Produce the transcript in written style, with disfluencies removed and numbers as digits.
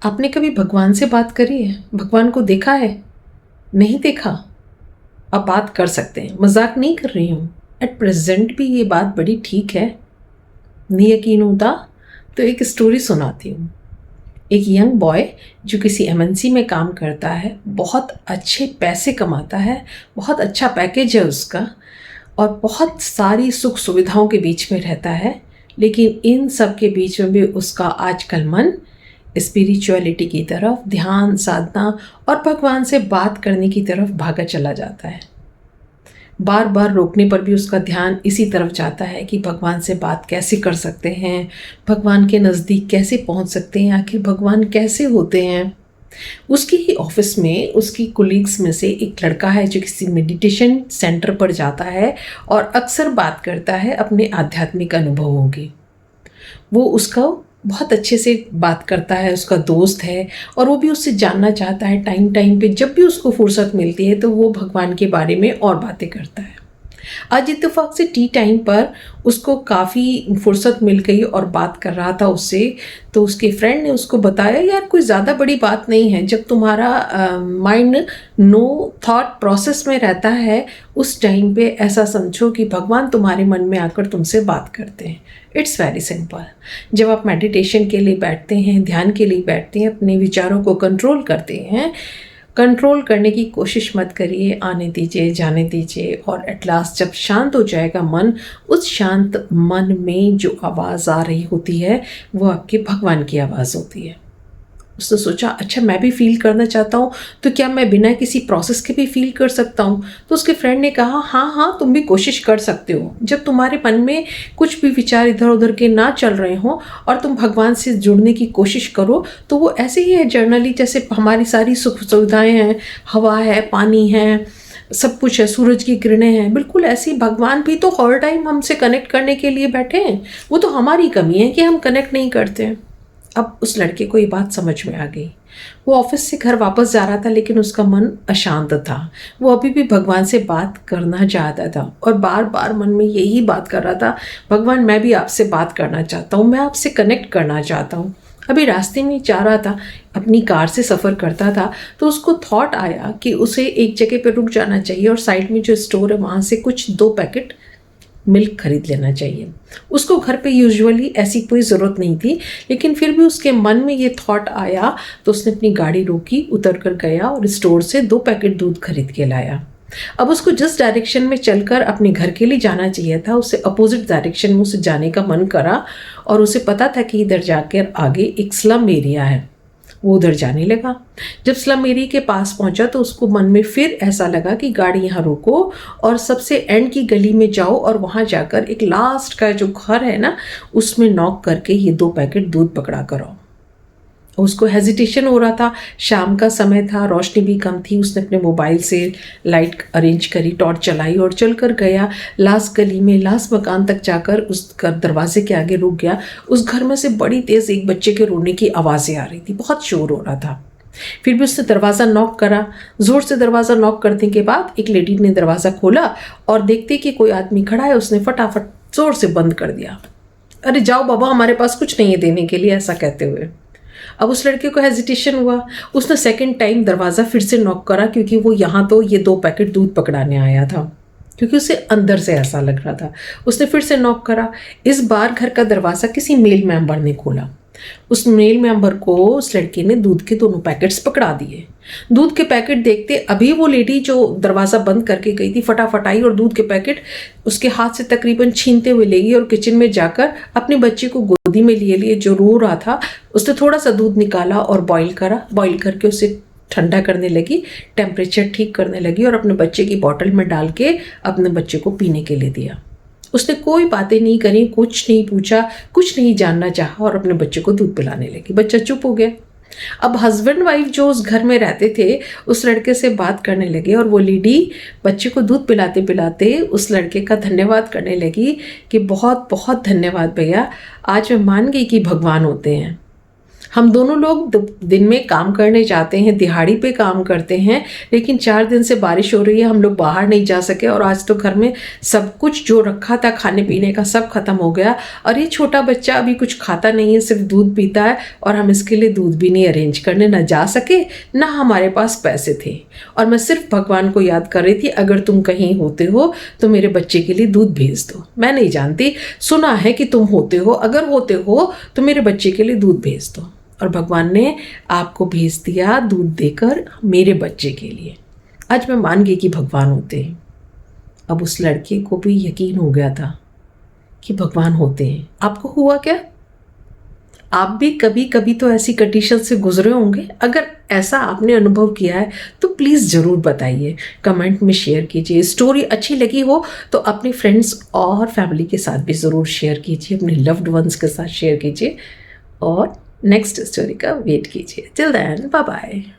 आपने कभी भगवान से बात करी है? भगवान को देखा है? नहीं देखा? अब बात कर सकते हैं, मजाक नहीं कर रही हूँ। एट प्रेजेंट भी ये बात बड़ी ठीक है। नहीं यकीन होता तो एक स्टोरी सुनाती हूँ। एक यंग बॉय जो किसी एमएनसी में काम करता है, बहुत अच्छे पैसे कमाता है, बहुत अच्छा पैकेज है उसका और बहुत सारी सुख सुविधाओं के बीच में रहता है। लेकिन इन सब के बीच में भी उसका आजकल मन स्पिरिचुअलिटी की तरफ, ध्यान साधना और भगवान से बात करने की तरफ भागा चला जाता है। बार बार रोकने पर भी उसका ध्यान इसी तरफ जाता है कि भगवान से बात कैसे कर सकते हैं, भगवान के नज़दीक कैसे पहुंच सकते हैं, आखिर भगवान कैसे होते हैं। उसकी ही ऑफिस में उसकी कोलीग्स में से एक लड़का है जो किसी मेडिटेशन सेंटर पर जाता है और अक्सर बात करता है अपने आध्यात्मिक अनुभवों की। वो उसका बहुत अच्छे से बात करता है, उसका दोस्त है और वो भी उससे जानना चाहता है। टाइम टाइम पे जब भी उसको फुर्सत मिलती है तो वो भगवान के बारे में और बातें करता है। आज इत्तेफाक से टी टाइम पर उसको काफ़ी फुर्सत मिल गई और बात कर रहा था उससे। तो उसके फ्रेंड ने उसको बताया, यार कोई ज़्यादा बड़ी बात नहीं है, जब तुम्हारा माइंड नो थॉट प्रोसेस में रहता है उस टाइम पे ऐसा समझो कि भगवान तुम्हारे मन में आकर तुमसे बात करते हैं। It's very simple. जब आप मेडिटेशन के लिए बैठते हैं, ध्यान के लिए बैठते हैं, अपने विचारों को कंट्रोल करते हैं, कंट्रोल करने की कोशिश मत करिए, आने दीजिए, जाने दीजिए और एट लास्ट जब शांत हो जाएगा मन, उस शांत मन में जो आवाज़ आ रही होती है वो आपके भगवान की आवाज़ होती है। उसने सोचा, अच्छा मैं भी फील करना चाहता हूँ, तो क्या मैं बिना किसी प्रोसेस के भी फील कर सकता हूँ? तो उसके फ्रेंड ने कहा, हाँ हाँ तुम भी कोशिश कर सकते हो। जब तुम्हारे मन में कुछ भी विचार इधर उधर के ना चल रहे हों और तुम भगवान से जुड़ने की कोशिश करो तो वो ऐसे ही है जर्नली, जैसे हमारी सारी सुख सुविधाएँ हैं, हवा है, पानी है, सब कुछ है, सूरज की किरणें हैं, बिल्कुल ऐसी भगवान भी तो हर टाइम हमसे कनेक्ट करने के लिए बैठे हैं। वो तो हमारी कमी है कि हम कनेक्ट नहीं करते हैं। अब उस लड़के को ये बात समझ में आ गई। वो ऑफिस से घर वापस जा रहा था लेकिन उसका मन अशांत था। वो अभी भी भगवान से बात करना चाहता था और बार बार मन में यही बात कर रहा था, भगवान मैं भी आपसे बात करना चाहता हूँ, मैं आपसे कनेक्ट करना चाहता हूँ। अभी रास्ते में जा रहा था, अपनी कार से सफ़र करता था, तो उसको थॉट आया कि उसे एक जगह पर रुक जाना चाहिए और साइड में जो स्टोर है वहाँ से कुछ 2 पैकेट मिल्क खरीद लेना चाहिए। उसको घर पे यूजुअली ऐसी कोई ज़रूरत नहीं थी, लेकिन फिर भी उसके मन में ये थॉट आया तो उसने अपनी गाड़ी रोकी, उतर कर गया और स्टोर से 2 पैकेट दूध खरीद के लाया। अब उसको जिस डायरेक्शन में चलकर अपने घर के लिए जाना चाहिए था, उससे अपोजिट डायरेक्शन में उसे जाने का मन करा और उसे पता था कि इधर जाकर आगे एक स्लम एरिया है। वो उधर जाने लगा। जब स्लम एरिया के पास पहुंचा तो उसको मन में फिर ऐसा लगा कि गाड़ी यहाँ रोको और सबसे एंड की गली में जाओ और वहाँ जाकर एक लास्ट का जो घर है ना उसमें नॉक करके ये 2 पैकेट दूध पकड़ा कर आओ। उसको हेजिटेशन हो रहा था, शाम का समय था, रोशनी भी कम थी। उसने अपने मोबाइल से लाइट अरेंज करी, टॉर्च चलाई और चलकर गया। लास्ट गली में लास्ट मकान तक जाकर उस दरवाजे के आगे रुक गया। उस घर में से बड़ी तेज़ एक बच्चे के रोने की आवाज़ें आ रही थी, बहुत शोर हो रहा था। फिर भी उसने दरवाज़ा नॉक करा। ज़ोर से दरवाज़ा नॉक करने के बाद एक लेडी ने दरवाज़ा खोला और देखते कि कोई आदमी खड़ा है, उसने फटाफट ज़ोर से बंद कर दिया। अरे जाओ बाबा, हमारे पास कुछ नहीं है देने के लिए, ऐसा कहते हुए। अब उस लड़के को हेजिटेशन हुआ। उसने सेकंड टाइम दरवाज़ा फिर से नॉक करा क्योंकि वो यहाँ तो ये 2 पैकेट दूध पकड़ाने आया था, क्योंकि उसे अंदर से ऐसा लग रहा था। उसने फिर से नॉक करा। इस बार घर का दरवाज़ा किसी मेल मेंबर ने खोला। उस मेल मेंबर को उस लड़के ने दूध के 2 पैकेट्स पकड़ा दिए। दूध के पैकेट देखते अभी वो लेडी जो दरवाज़ा बंद करके गई थी फटाफट आई और दूध के पैकेट उसके हाथ से तकरीबन छीनते हुए ले गई और किचन में जाकर अपने बच्चे को गोदी में लिए जो रो रहा था उसने थोड़ा सा दूध निकाला और बॉईल करा। बॉईल करके उसे ठंडा करने लगी, टेम्परेचर ठीक करने लगी और अपने बच्चे की बॉटल में डाल के अपने बच्चे को पीने के लिए दिया। उसने कोई बातें नहीं करी, कुछ नहीं पूछा, कुछ नहीं जानना चाहा और अपने बच्चे को दूध पिलाने लगी। बच्चा चुप हो गया। अब हस्बैंड वाइफ जो उस घर में रहते थे उस लड़के से बात करने लगे और वो लेडी बच्चे को दूध पिलाते पिलाते उस लड़के का धन्यवाद करने लगी कि बहुत बहुत धन्यवाद भैया, आज मैं मान गई कि भगवान होते हैं। हम दोनों लोग दिन में काम करने जाते हैं, दिहाड़ी पे काम करते हैं, लेकिन 4 दिन से बारिश हो रही है, हम लोग बाहर नहीं जा सके और आज तो घर में सब कुछ जो रखा था खाने पीने का सब खत्म हो गया और ये छोटा बच्चा अभी कुछ खाता नहीं है, सिर्फ दूध पीता है और हम इसके लिए दूध भी नहीं अरेंज करने ना जा सके, ना हमारे पास पैसे थे। और मैं सिर्फ भगवान को याद कर रही थी, अगर तुम कहीं होते हो तो मेरे बच्चे के लिए दूध भेज दो। मैं नहीं जानती, सुना है कि तुम होते हो, अगर होते हो तो मेरे बच्चे के लिए दूध भेज दो। और भगवान ने आपको भेज दिया दूध देकर मेरे बच्चे के लिए। आज मैं मान गई कि भगवान होते हैं। अब उस लड़के को भी यकीन हो गया था कि भगवान होते हैं। आपको हुआ क्या? आप भी कभी कभी तो ऐसी कंडीशन से गुजरे होंगे। अगर ऐसा आपने अनुभव किया है तो प्लीज़ ज़रूर बताइए, कमेंट में शेयर कीजिए। स्टोरी अच्छी लगी हो तो अपने फ्रेंड्स और फैमिली के साथ भी ज़रूर शेयर कीजिए, अपने लव्ड वंस के साथ शेयर कीजिए और नेक्स्ट स्टोरी का वेट कीजिए। Till then bye bye.